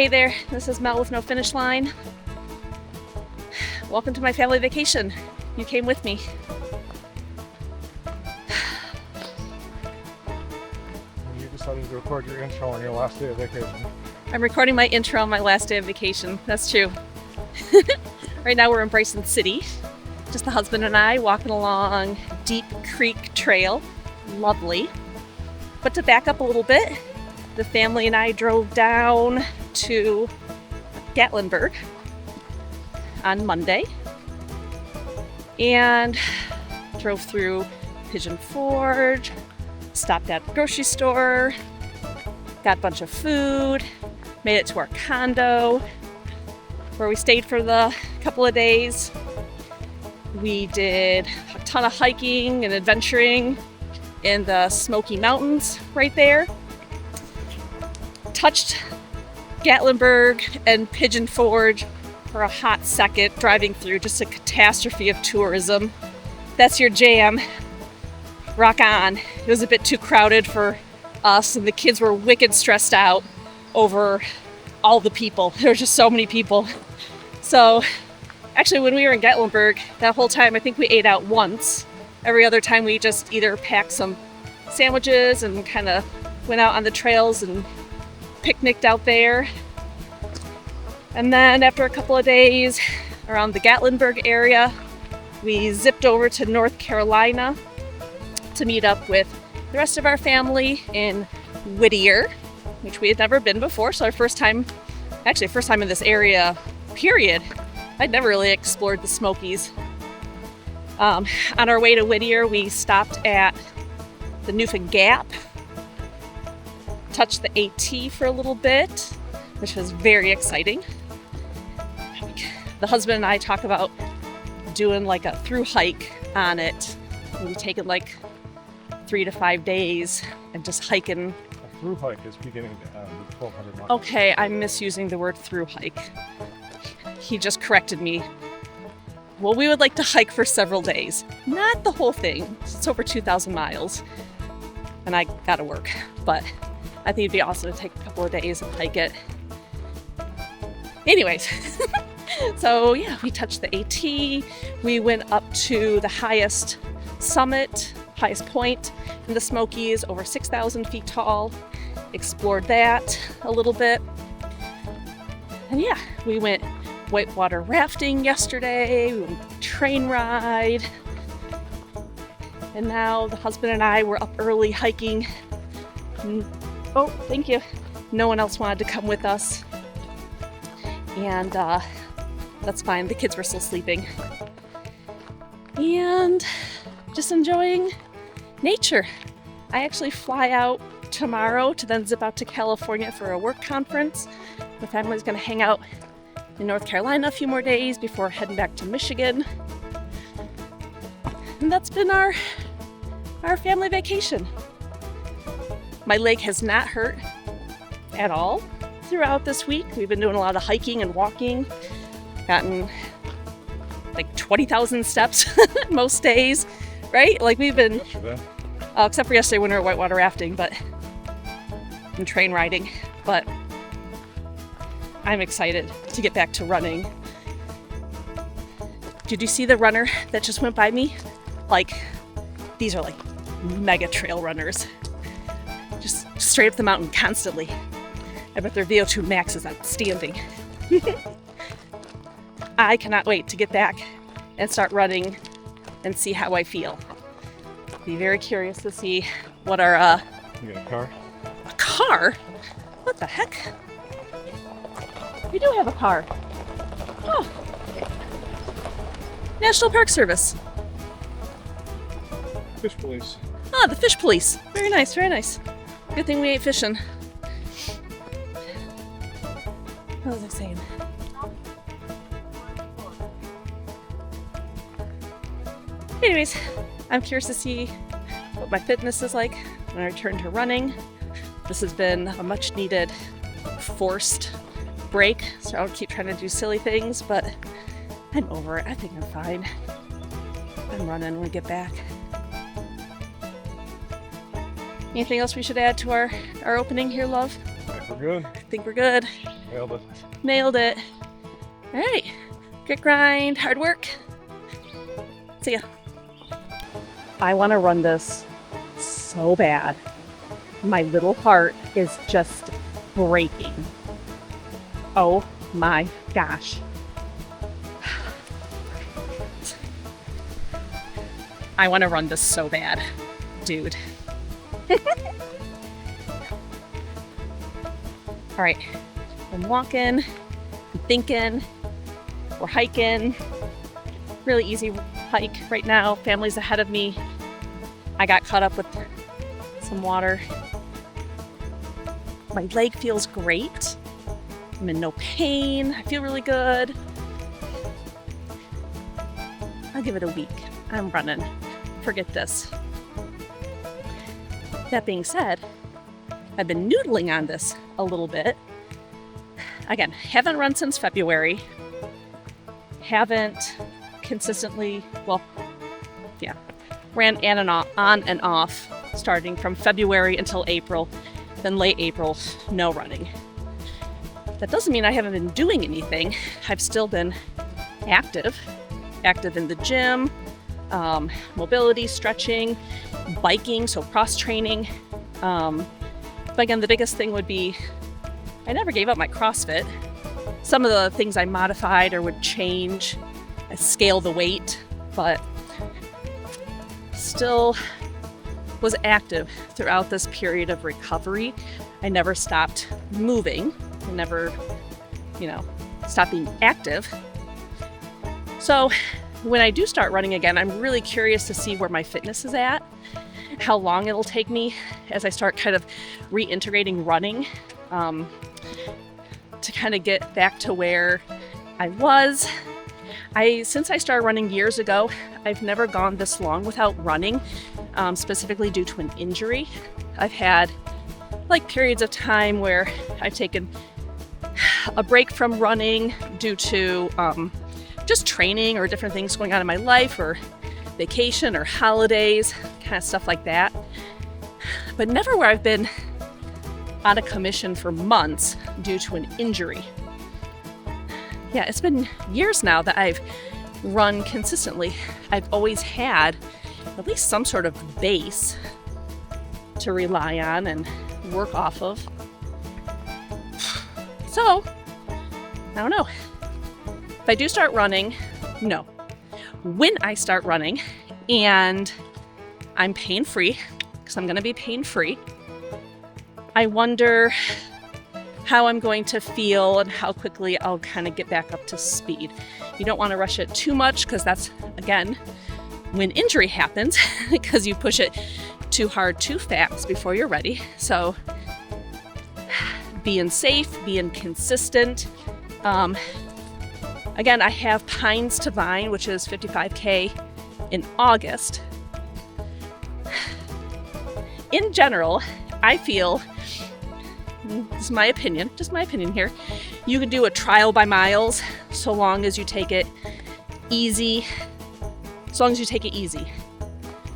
Hey there, this is Mel with No Finish Line. Welcome to my family vacation. You came with me. You decided to record your intro on your last day of vacation. I'm recording my intro on my last day of vacation. That's true. Right now we're in Bryson City. Just the husband and I walking along Deep Creek Trail. Lovely. But to back up a little bit, the family and I drove down to Gatlinburg on Monday and drove through Pigeon Forge, stopped at the grocery store, got a bunch of food, made it to our condo where we stayed for the couple of days. We did a ton of hiking and adventuring in the Smoky Mountains right there. Touched Gatlinburg and Pigeon Forge for a hot second, driving through, just a catastrophe of tourism. That's your jam. Rock on. It was a bit too crowded for us, and the kids were wicked stressed out over all the people. There were just so many people. So actually, when we were in Gatlinburg, that whole time, I think we ate out once. Every other time we just either packed some sandwiches and kind of went out on the trails and picnicked out there. And then after a couple of days around the Gatlinburg area, we zipped over to North Carolina to meet up with the rest of our family in Whittier, which we had never been before. So our first time in this area, period. I'd never really explored the Smokies. On our way to Whittier, we stopped at the Newfound Gap, touched the AT for a little bit, which was very exciting. The husband and I talk about doing like a through hike on it. We've taken like 3 to 5 days and just hiking. A through hike is beginning to end with 1,200 miles. Okay, I'm misusing the word through hike. He just corrected me. Well, we would like to hike for several days. Not the whole thing. It's over 2,000 miles. And I gotta work. But I think it'd be awesome to take a couple of days and hike it. Anyways, so yeah, we touched the AT. We went up to the highest point in the Smokies, over 6,000 feet tall. Explored that a little bit. And yeah, we went whitewater rafting yesterday, we went train ride, and now the husband and I were up early hiking. Oh, thank you. No one else wanted to come with us, and that's fine. The kids were still sleeping, and just enjoying nature. I actually fly out tomorrow to then zip out to California for a work conference. The family's gonna hang out in North Carolina a few more days before heading back to Michigan. And that's been our family vacation. My leg has not hurt at all throughout this week. We've been doing a lot of hiking and walking. Gotten like 20,000 steps most days, right? Like we've been, except for yesterday when we were whitewater rafting, and train riding, but I'm excited to get back to running. Did you see the runner that just went by me? Like, these are like mega trail runners. Just straight up the mountain constantly. I bet their VO2 max is outstanding. I cannot wait to get back and start running and see how I feel. Be very curious to see what our You got a car? A car? What the heck? We do have a car. Oh. National Park Service. Fish police. Ah, the fish police. Very nice, very nice. Good thing we ain't fishing. What was I saying? Anyways, I'm curious to see what my fitness is like when I return to running. This has been a much needed forced break, so I'll keep trying to do silly things, but I'm over it. I think I'm fine. I'm running when we get back. Anything else we should add to our opening here, love? I think we're good. I think we're good. Nailed it. Nailed it. All right. Grit grind, hard work. See ya. I want to run this so bad. My little heart is just breaking. Oh my gosh. I want to run this so bad, dude. All right, I'm walking, I'm thinking, we're hiking. Really easy hike right now. Family's ahead of me. I got caught up with some water. My leg feels great. I'm in no pain. I feel really good. I'll give it a week. I'm running. Forget this. That being said, I've been noodling on this a little bit. Again, haven't run since February. Haven't consistently, ran on and off starting from February until April. Then late April, no running. That doesn't mean I haven't been doing anything. I've still been active in the gym, mobility, stretching, biking, so cross training. But again, the biggest thing would be I never gave up my CrossFit. Some of the things I modified or would change, I scale the weight, but still was active throughout this period of recovery. I never stopped moving. I never, stopped being active. So when I do start running again, I'm really curious to see where my fitness is at, how long it'll take me as I start kind of reintegrating running, to kind of get back to where I was. Since I started running years ago, I've never gone this long without running, specifically due to an injury. I've had periods of time where I've taken a break from running due to just training or different things going on in my life, or vacation or holidays, kind of stuff like that. But never where I've been out of commission for months due to an injury. Yeah, it's been years now that I've run consistently. I've always had at least some sort of base to rely on and work off of. So, I don't know. If I do start running, no. When I start running and I'm pain-free, because I'm going to be pain-free, I wonder how I'm going to feel and how quickly I'll kind of get back up to speed. You don't want to rush it too much, because that's, again, when injury happens, because you push it too hard, too fast before you're ready. So being safe, being consistent. Again, I have Pines to Vine, which is 55K in August. In general, I feel, this is my opinion, just my opinion here, you can do a trial by miles so long as you take it easy.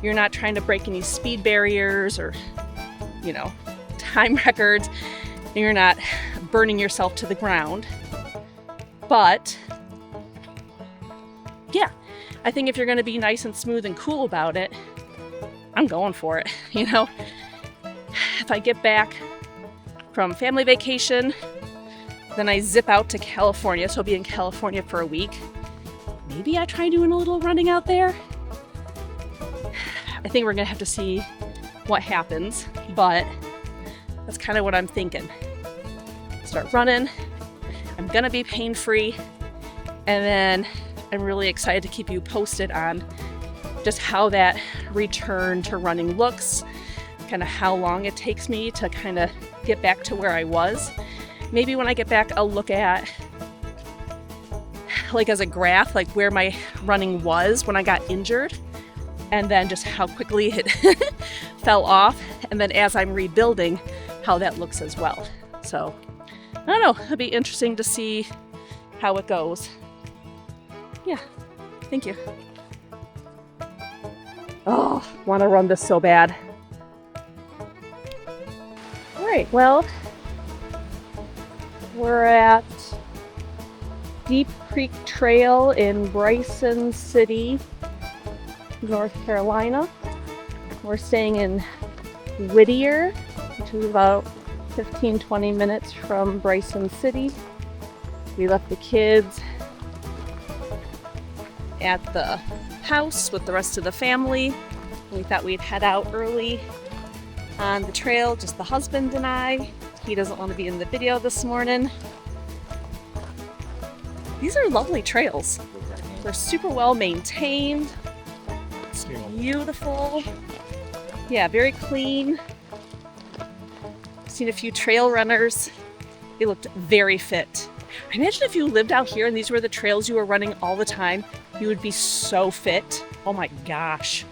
You're not trying to break any speed barriers or, time records. You're not burning yourself to the ground. But yeah, I think if you're going to be nice and smooth and cool about it, I'm going for it. If I get back from family vacation, then I zip out to California, so I'll be in California for a week. Maybe I try doing a little running out there. I think we're going to have to see what happens, but that's kind of what I'm thinking. Start running. I'm going to be pain-free, and then I'm really excited to keep you posted on just how that return to running looks, kind of how long it takes me to kind of get back to where I was. Maybe when I get back, I'll look at, as a graph, where my running was when I got injured, and then just how quickly it fell off, and then as I'm rebuilding, how that looks as well. So, I don't know, it'll be interesting to see how it goes. Yeah, thank you. Oh, want to run this so bad. All right, well, We're at Deep Creek Trail in Bryson City, North Carolina. We're staying in Whittier, which is about 15-20 minutes from Bryson City. We left the kids at the house with the rest of the family. We thought we'd head out early on the trail, just the husband and I. He doesn't want to be in the video this morning. These are lovely trails. They're super well maintained. It's beautiful. Yeah, very clean. I've seen a few trail runners. They looked very fit. I imagine if you lived out here and these were the trails you were running all the time, you would be so fit. Oh my gosh.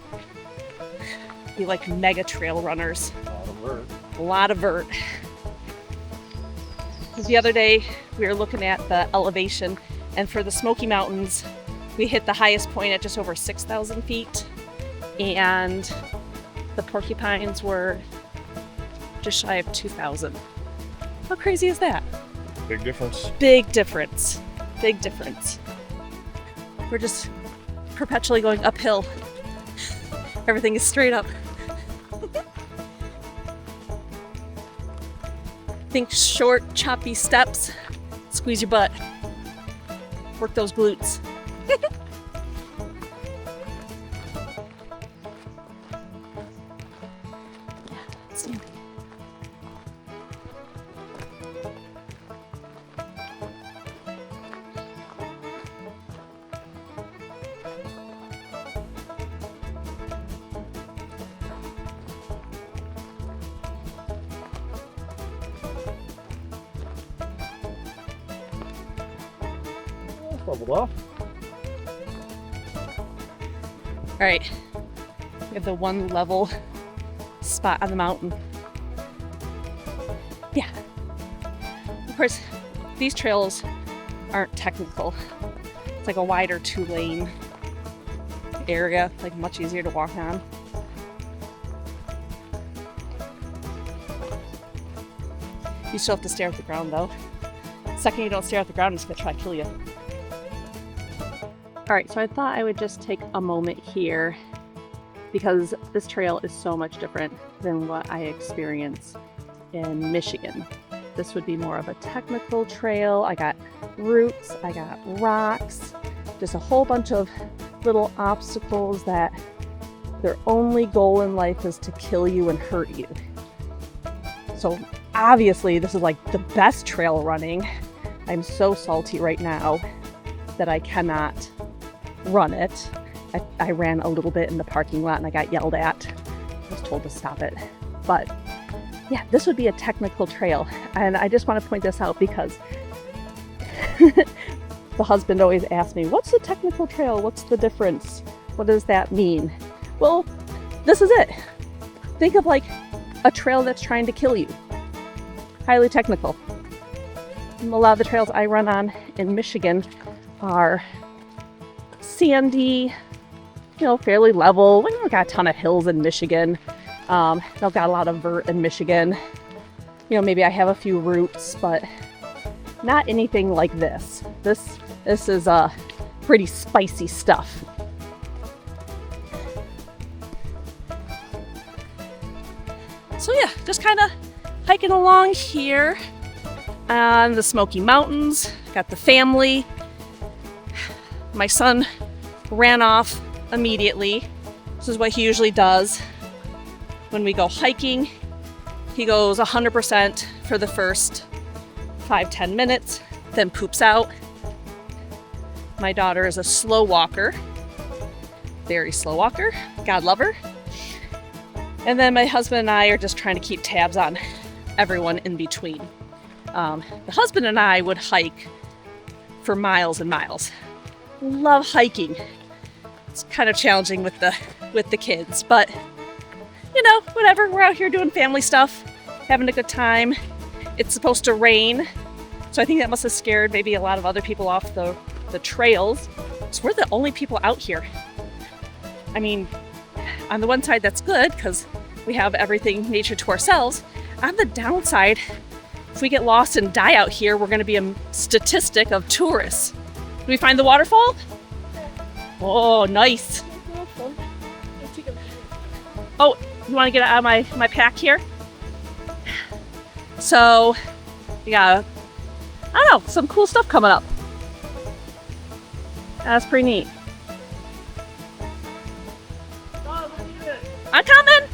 Be like mega trail runners. A lot of vert. A lot of vert. The other day we were looking at the elevation, and for the Smoky Mountains we hit the highest point at just over 6,000 feet, and the porcupines were just shy of 2,000. How crazy is that? Big difference. Big difference. Big difference. We're just perpetually going uphill. Everything is straight up. Think short, choppy steps. Squeeze your butt. Work those glutes. Yeah, let's do it. Leveled off. All right, we have the one level spot on the mountain. Yeah, of course, these trails aren't technical. It's like a wider 2-lane area, like much easier to walk on. You still have to stare at the ground though. The second you don't stare at the ground, it's gonna try to kill you. All right, so I thought I would just take a moment here because this trail is so much different than what I experienced in Michigan. This would be more of a technical trail. I got roots, I got rocks, just a whole bunch of little obstacles that their only goal in life is to kill you and hurt you. So obviously this is like the best trail running. I'm so salty right now that I cannot run it. I ran a little bit in the parking lot and I got yelled at. I was told to stop it. But yeah, this would be a technical trail. And I just want to point this out because the husband always asks me, what's the technical trail? What's the difference? What does that mean? Well, this is it. Think of like a trail that's trying to kill you. Highly technical. A lot of the trails I run on in Michigan are sandy, fairly level. We don't got a ton of hills in Michigan. Don't got a lot of vert in Michigan. Maybe I have a few roots, but not anything like this. This is pretty spicy stuff. So yeah, just kind of hiking along here on the Smoky Mountains. Got the family. My son ran off immediately. This is what he usually does when we go hiking. He goes 100% for the first 5-10 minutes, then poops out. My daughter is a slow walker, very slow walker. God love her. And then my husband and I are just trying to keep tabs on everyone in between. The husband and I would hike for miles and miles. Love hiking. It's kind of challenging with the kids, but whatever. We're out here doing family stuff, having a good time. It's supposed to rain, so I think that must have scared maybe a lot of other people off the trails. So we're the only people out here. I mean, on the one side that's good because we have everything nature to ourselves. On the downside, If we get lost and die out here, we're going to be a statistic of tourists. Did we find the waterfall? Oh, nice. Oh, you want to get out of my pack here? So, yeah, I don't know, some cool stuff coming up. That's pretty neat. I'm coming!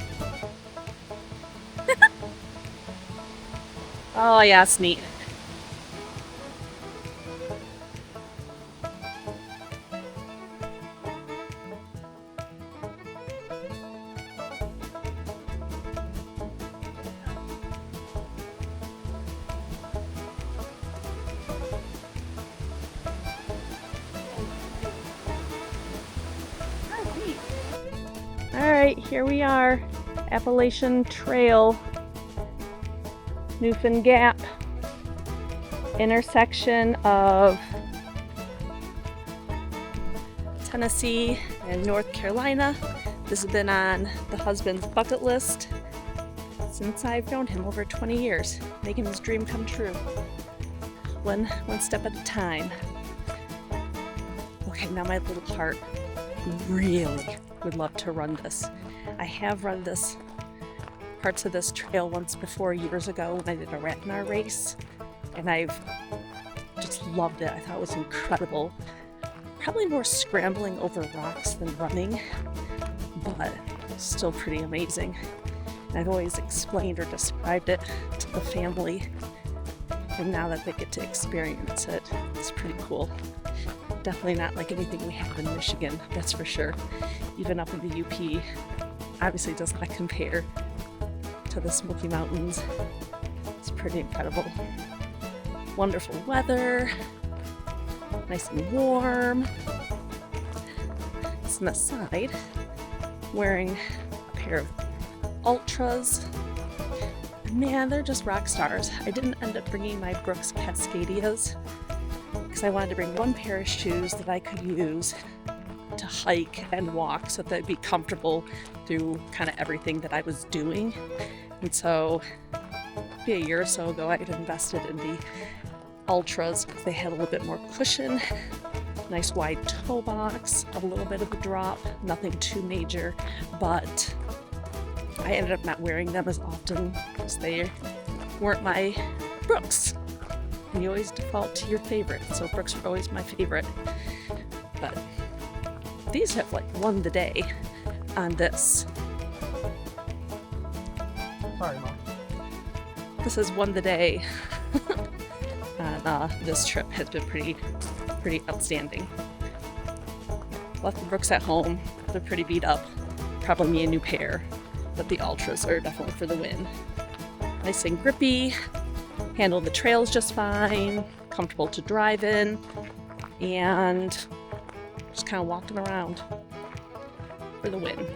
Oh yeah, it's neat. Alright, here we are, Appalachian Trail, Newfound Gap, intersection of Tennessee and North Carolina. This has been on the husband's bucket list since I've known him, over 20 years, making his dream come true, one step at a time. Okay, now my little heart really would love to run this. I have run this parts of this trail once before, years ago, when I did a Ratnar race, and I've just loved it. I thought it was incredible. Probably more scrambling over rocks than running, but still pretty amazing. And I've always explained or described it to the family, and now that they get to experience it, it's pretty cool. Definitely not like anything we have in Michigan, that's for sure. Even up in the UP, obviously does not compare to the Smoky Mountains. It's pretty incredible. Wonderful weather, nice and warm. It's on the side, wearing a pair of Ultras. Man, they're just rock stars. I didn't end up bringing my Brooks Cascadias because I wanted to bring one pair of shoes that I could use to hike and walk so that they'd be comfortable through kind of everything that I was doing. And so maybe a year or so ago, I had invested in the Ultras because they had a little bit more cushion, nice wide toe box, a little bit of a drop, nothing too major, but I ended up not wearing them as often because they weren't my Brooks. And you always default to your favorite, so Brooks were always my favorite. But these have like won the day on this. Sorry, Mom. This has won the day on this trip. Has been pretty outstanding. Left the Brooks at home. They're pretty beat up. Probably need a new pair, but the Ultras are definitely for the win. Nice and grippy. Handle the trails just fine. Comfortable to drive in, and just kind of walking around for the win.